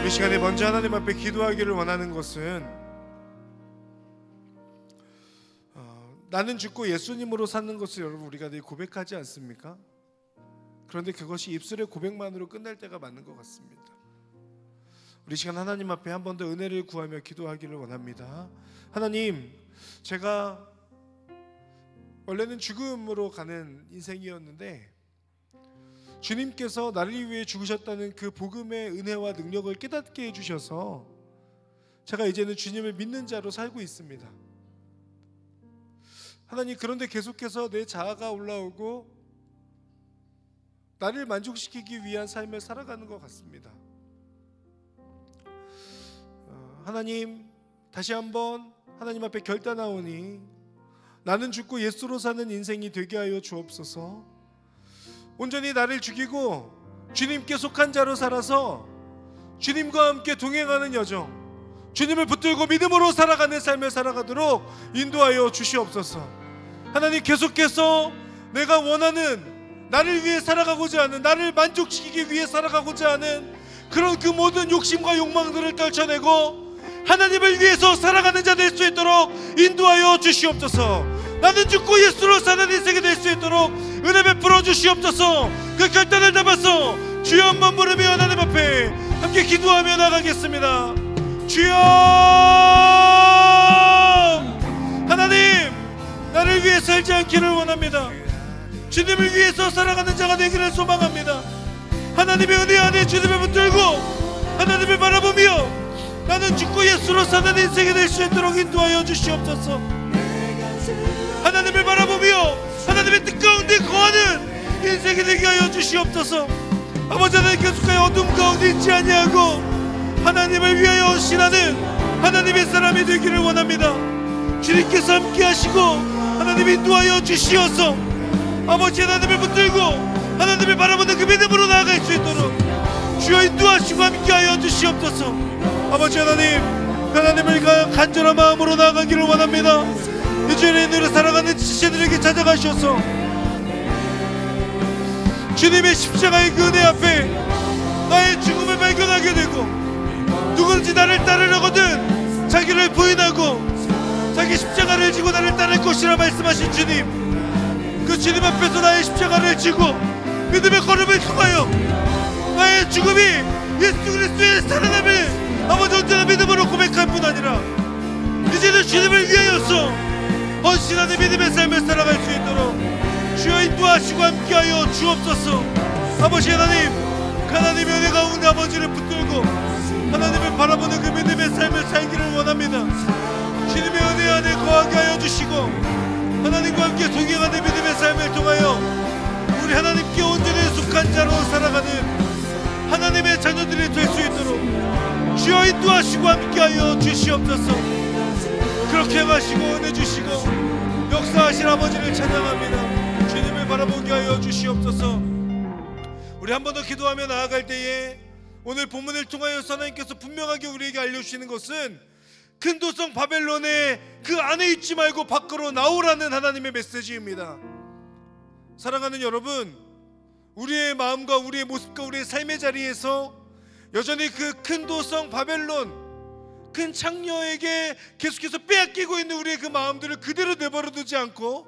이 시간에 먼저 하나님 앞에 기도하기를 원하는 것은, 나는 죽고 예수님으로 사는 것을 여러분 우리가 늘 고백하지 않습니까? 그런데 그것이 입술의 고백만으로 끝날 때가 맞는 것 같습니다. 우리 시간 하나님 앞에 한 번 더 은혜를 구하며 기도하기를 원합니다. 하나님, 제가 원래는 죽음으로 가는 인생이었는데 주님께서 나를 위해 죽으셨다는 그 복음의 은혜와 능력을 깨닫게 해주셔서 제가 이제는 주님을 믿는 자로 살고 있습니다. 하나님, 그런데 계속해서 내 자아가 올라오고 나를 만족시키기 위한 삶을 살아가는 것 같습니다. 하나님, 다시 한번 하나님 앞에 결단하오니 나는 죽고 예수로 사는 인생이 되게 하여 주옵소서. 온전히 나를 죽이고 주님께 속한 자로 살아서 주님과 함께 동행하는 여정, 주님을 붙들고 믿음으로 살아가는 삶을 살아가도록 인도하여 주시옵소서. 하나님, 계속해서 내가 원하는, 나를 위해 살아가고자 하는, 나를 만족시키기 위해 살아가고자 하는 그런 그 모든 욕심과 욕망들을 떨쳐내고 하나님을 위해서 살아가는 자 될 수 있도록 인도하여 주시옵소서. 나는 죽고 예수로 사는 인생이 될 수 있도록 은혜 베풀어 주시옵소서. 그 결단을 담아서 주여 한번 부르며 하나님 앞에 함께 기도하며 나가겠습니다. 주여, 하나님, 나를 위해 살지 않기를 원합니다. 주님을 위해서 살아가는 자가 되기를 소망합니다. 하나님의 은혜 안에 주님을 붙들고 하나님을 바라보며 나는 죽고 예수로 사는 인생이 될 수 있도록 인도하여 주시옵소서. 하나님을 바라보며 하나님의 뜻 가운데 거하는 인생이 되게 하여 주시옵소서. 아버지, 하나님, 계속하여 어둠 가운데 있지 아니하고 하나님을 위하여 헌신하는 하나님의 사람이 되기를 원합니다. 주님께서 함께 하시고 하나님 인도하여 주시어서 아버지, 하나님을 붙들고 하나님을 바라보는 그 믿음으로 나아갈 수 있도록 주여 인도하시고 함께하여 주시옵소서. 아버지 하나님, 하나님을 간절한 마음으로 나아가기를 원합니다. 이 주의 인으로 살아가는 지체들에게 찾아가셔서 주님의 십자가의 그 은혜 앞에 나의 죽음을 발견하게 되고, 누구든지 나를 따르려거든 자기를 부인하고 자기 십자가를 지고 나를 따를 것이라 말씀하신 주님, 그 주님 앞에서 나의 십자가를 지고 믿음의 걸음을 통하여 나의 죽음이 예수 그리스도의 살아남을 아버지 언제나 믿음으로 고백할 뿐 아니라 이제는 주님을 위하여서 헌신하는 믿음의 삶을 살아갈 수 있도록 주여 인도하시고 함께하여 주옵소서. 아버지 하나님, 하나님의 은혜 가운데 아버지를 붙들고 하나님을 바라보는 그 믿음의 삶을 살기를 원합니다. 주님의 은혜 안에 거하게 하여 주시고 하나님과 함께 동행하는 믿음의 삶을 통하여 우리 하나님께 온전히 속한 자로 살아가는 하나님의 자녀들이 될 수 있도록 주여 인도하시고 함께하여 주시옵소서. 그렇게 하시고 은혜 주시고 역사하신 아버지를 찬양합니다. 주님을 바라보게 하여 주시옵소서. 우리 한 번 더 기도하며 나아갈 때에 오늘 본문을 통하여 하나님께서 분명하게 우리에게 알려주시는 것은 큰 도성 바벨론의 그 안에 있지 말고 밖으로 나오라는 하나님의 메시지입니다. 사랑하는 여러분, 우리의 마음과 우리의 모습과 우리의 삶의 자리에서 여전히 그 큰 도성 바벨론, 큰 창녀에게 계속해서 빼앗기고 있는 우리의 그 마음들을 그대로 내버려두지 않고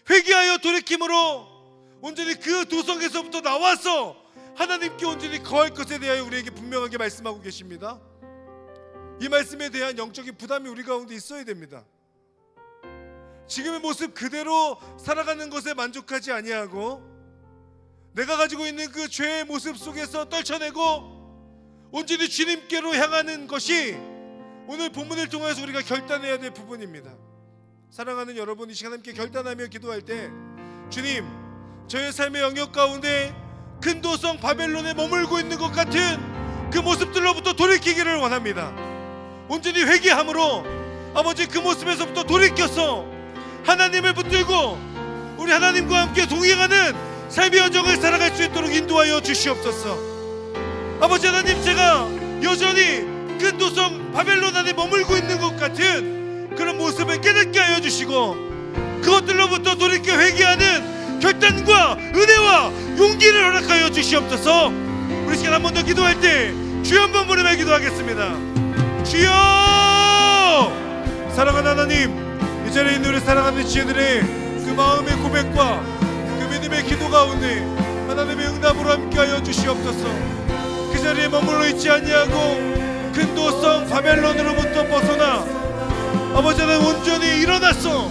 회개하여 돌이킴으로 온전히 그 도성에서부터 나와서 하나님께 온전히 거할 것에 대하여 우리에게 분명하게 말씀하고 계십니다. 이 말씀에 대한 영적인 부담이 우리 가운데 있어야 됩니다. 지금의 모습 그대로 살아가는 것에 만족하지 아니하고 내가 가지고 있는 그 죄의 모습 속에서 떨쳐내고 온전히 주님께로 향하는 것이 오늘 본문을 통해서 우리가 결단해야 될 부분입니다. 사랑하는 여러분, 이 시간 함께 결단하며 기도할 때 주님, 저의 삶의 영역 가운데 큰 도성 바벨론에 머물고 있는 것 같은 그 모습들로부터 돌이키기를 원합니다. 온전히 회개함으로 아버지 그 모습에서부터 돌이켜서 하나님을 붙들고 우리 하나님과 함께 동행하는 삶의 여정을 살아갈 수 있도록 인도하여 주시옵소서. 아버지 하나님, 제가 여전히 큰 도성 바벨론 안에 머물고 있는 것 같은 그런 모습을 깨닫게 하여 주시고 그것들로부터 돌이켜 회개하는 결단과 은혜와 용기를 허락하여 주시옵소서. 우리 시간 한 번 더 기도할 때 주여 한번 부르며 기도하겠습니다. 주여! 사랑하는 하나님, 이 자리에 있는 우리 사랑하는 지혜들의 그 마음의 고백과 그 믿음의 기도 가운데 하나님의 응답으로 함께하여 주시옵소서. 그 자리에 머물러 있지 아니하고 큰 도성 바벨론으로부터 벗어나 아버지는 온전히 일어났어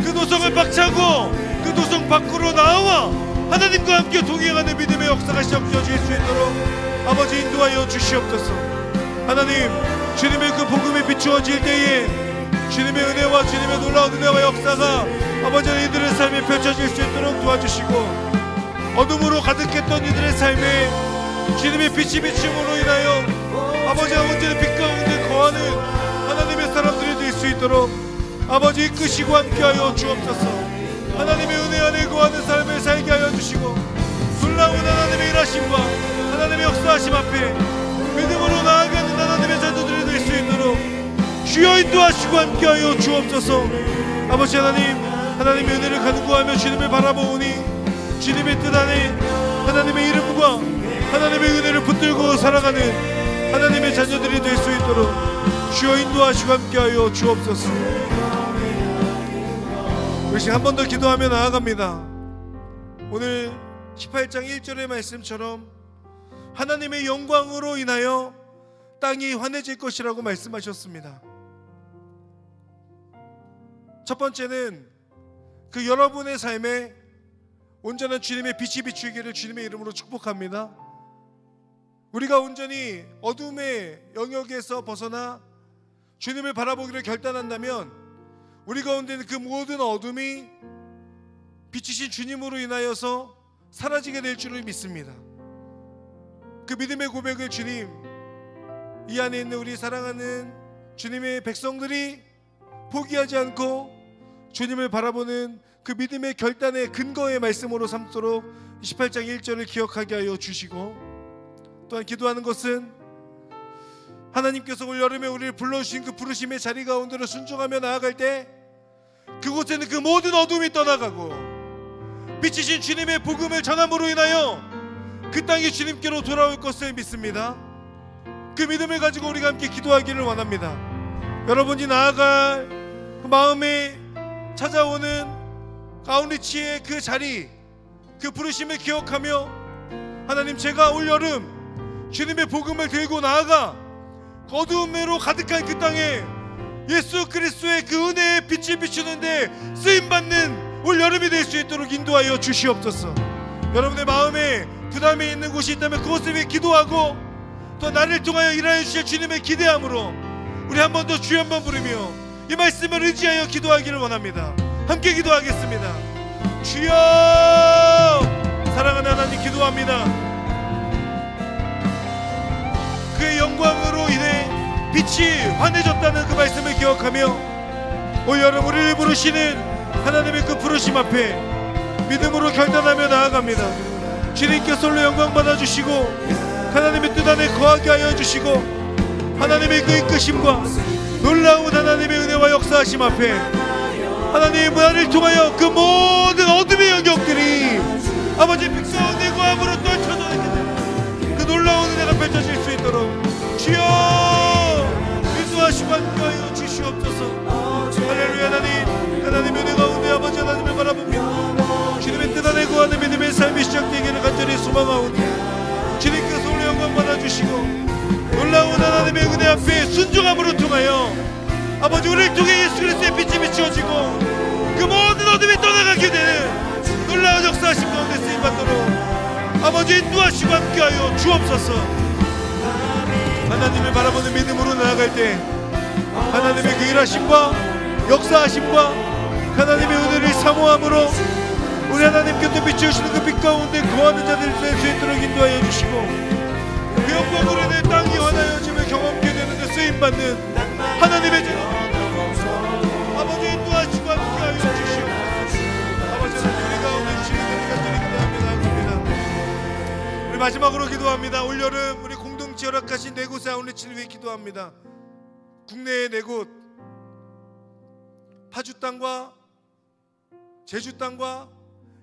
그 도성을 박차고 그 도성 밖으로 나와 하나님과 함께 동행하는 믿음의 역사가 시작되어질 수 있도록 아버지 인도하여 주시옵소서. 하나님, 주님의 그 복음이 비추어질 때에 주님의 은혜와 주님의 놀라운 은혜와 역사가 아버지는 이들의 삶에 펼쳐질 수 있도록 도와주시고 어둠으로 가득했던 이들의 삶에 주님의 빛이 비춤으로 인하여 아버지가 온전히 빛 가운데 거하는 하나님의 사람들이 될 수 있도록 아버지 이끄시고 함께하여 주옵소서. 하나님의 은혜 안에 거하는 삶을 살게 하여 주시고 놀라운 하나님의 일하심과 하나님의 역사하심 앞에 믿음으로 나아가는 하나님의 자녀들이 될 수 있도록 주여 인도하시고 함께하여 주옵소서. 아버지 하나님, 하나님의 은혜를 간구하며 주님을 바라보오니 주님의 뜻 안에 하나님의 이름과 하나님의 은혜를 붙들고 살아가는 하나님의 자녀들이 될 수 있도록 주여 인도하시고 함께하여 주옵소서. 우리 한 번 더 기도하며 나아갑니다. 오늘 18장 1절의 말씀처럼 하나님의 영광으로 인하여 땅이 환해질 것이라고 말씀하셨습니다. 첫 번째는 그 여러분의 삶에 온전한 주님의 빛이 비추기를 주님의 이름으로 축복합니다. 우리가 온전히 어둠의 영역에서 벗어나 주님을 바라보기를 결단한다면 우리 가운데 있는 그 모든 어둠이 비치신 주님으로 인하여서 사라지게 될 줄을 믿습니다. 그 믿음의 고백을 주님, 이 안에 있는 우리 사랑하는 주님의 백성들이 포기하지 않고 주님을 바라보는 그 믿음의 결단의 근거의 말씀으로 삼도록 18장 1절을 기억하게 하여 주시고, 또한 기도하는 것은 하나님께서 올 여름에 우리를 불러주신 그 부르심의 자리 가운데로 순종하며 나아갈 때 그곳에는 그 모든 어둠이 떠나가고 빛이신 주님의 복음을 전함으로 인하여 그 땅이 주님께로 돌아올 것을 믿습니다. 그 믿음을 가지고 우리가 함께 기도하기를 원합니다. 여러분이 나아갈 그 마음에 찾아오는 아웃리치의 그 자리, 그 부르심을 기억하며 하나님, 제가 올 여름 주님의 복음을 들고 나아가 어두움으로 가득한 그 땅에 예수 그리스도의 그 은혜의 빛을 비추는데 쓰임받는 올 여름이 될 수 있도록 인도하여 주시옵소서. 여러분의 마음에 부담이 있는 곳이 있다면 그것을 위해 기도하고 또 나를 통하여 일하여 주실 주님의 기대함으로 우리 한 번 더 주여 한번 부르며 이 말씀을 의지하여 기도하기를 원합니다. 함께 기도하겠습니다. 주여, 사랑하는 하나님, 기도합니다. 그의 영광으로 인해 빛이 환해졌다는 그 말씀을 기억하며 올 여름 우리를 부르시는 하나님의 그 부르심 앞에 믿음으로 결단하며 나아갑니다. 주님께서 홀로 영광 받아주시고 하나님의 뜻 안에 거하게 하여 주시고 하나님의 그 이끄심과 놀라운 하나님의 은혜와 역사하심 앞에 하나님, 나를 통하여 그 모든 어둠의 영역들이 아버지 빛 가운데 고함으로 떨쳐져있는 그 놀라운 은혜가 펼쳐질 수 있도록 주여 인도하시고 함께하여 주시옵소서. 할렐루야. 하나님의 은혜 가운데 아버지 하나님을 바라봅니다. 주님의 뜻 안에 거하는 믿음의 삶이 시작되기를 간절히 소망하오니 주님께서 오늘 영광 받아주시고 놀라운 하나님의 은혜 앞에 순종함으로 통하여 아버지, 우리를 통해 예수 그리스도의 빛이 비추어지고 그 모든 어둠이 떠나가게 되는 놀라운 역사하심 가운데 쓰임받도록 아버지 인도하시고 함께하여 주옵소서. 하나님을 바라보는 믿음으로 나아갈 때 하나님의 그 일하심과 역사하심과 하나님의 은혜를 사모함으로 우리 하나님께서 비추시는 그 빛 가운데 거하는 자들이 될 수 있도록 인도하여 주시고 그 영광으로 인해 땅이 환하여짐을 경험하게 되는 데 쓰임받는 하나님의 자 아버지 인도하시고 함께하여 주시옵소서. 아버지 하나님, 우리 가운데 주시는 은혜를 간절히 기도합니다. 우리 마지막으로 기도합니다. 올여름 우리 공동체 허락하신 네 곳의 아웃리치를 위해 기도합니다. 국내의 네 곳, 파주 땅과 제주 땅과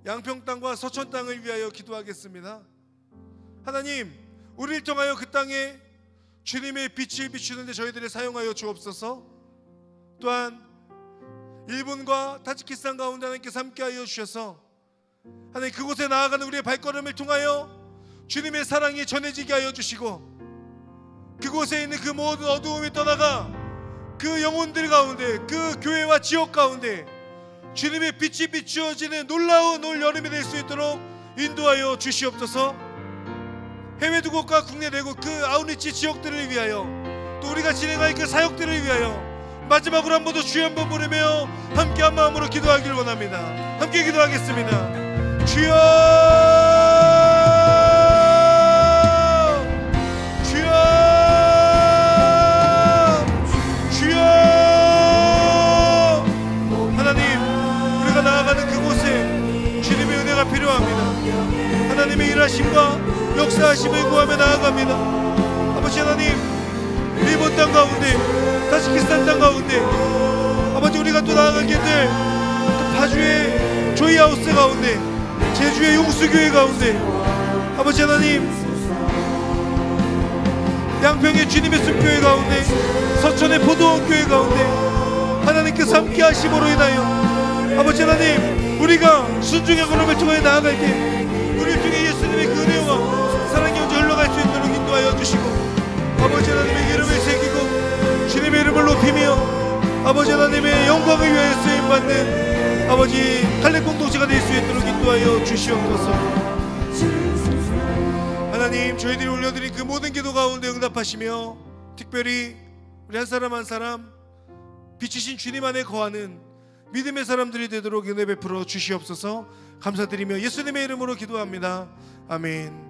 양평 땅과 서천 땅을 위하여 기도하겠습니다. 하나님, 우리를 통하여 그 땅에 주님의 빛을 비추는데 저희들을 사용하여 주옵소서. 또한 일본과 타지키스탄 가운데 하나님께서 함께하여 주셔서 하나님, 그곳에 나아가는 우리의 발걸음을 통하여 주님의 사랑이 전해지게 하여 주시고 그곳에 있는 그 모든 어두움이 떠나가 그 영혼들 가운데, 그 교회와 지역 가운데 주님의 빛이 비추어지는 놀라운 올 여름이 될 수 있도록 인도하여 주시옵소서. 해외 두 곳과 국내 네 곳, 그 아웃리치 지역들을 위하여 또 우리가 진행할 그 사역들을 위하여 마지막으로 한 번 더 주여 한번 부르며 함께한 마음으로 기도하기를 원합니다. 함께 기도하겠습니다. 주여, 주여, 주여. 하나님, 우리가 나아가는 그곳에 주님의 은혜가 필요합니다. 하나님의 일하심과 역사하심을 구하며 나아갑니다. 아버지 하나님, 일본 땅 가운데, 타지키스탄 땅 가운데 아버지, 우리가 또 나아가게 될 파주의 조이하우스 가운데, 제주의 용수교회 가운데 아버지 하나님, 양평의 주님의 숲교회 가운데, 서천의 포도원교회 가운데 하나님께서 함께 하심으로 인하여 아버지 하나님, 우리가 순종의 걸음을 통해 나아갈 때 우리를 통해 예수님의 그 은혜와 사랑이 먼저 흘러갈 수 있도록 인도하여 주시고 아버지 하나님의 이름을 새기고 주님의 이름을 높이며 아버지 하나님의 영광을 위하여 쓰임받는 아버지 할례 공동체가 될 수 있도록 인도하여 주시옵소서. 하나님, 저희들이 올려드린 그 모든 기도 가운데 응답하시며 특별히 우리 한 사람 한 사람 빛이신 주님 안에 거하는 믿음의 사람들이 되도록 은혜 베풀어 주시옵소서. 감사드리며 예수님의 이름으로 기도합니다. 아멘.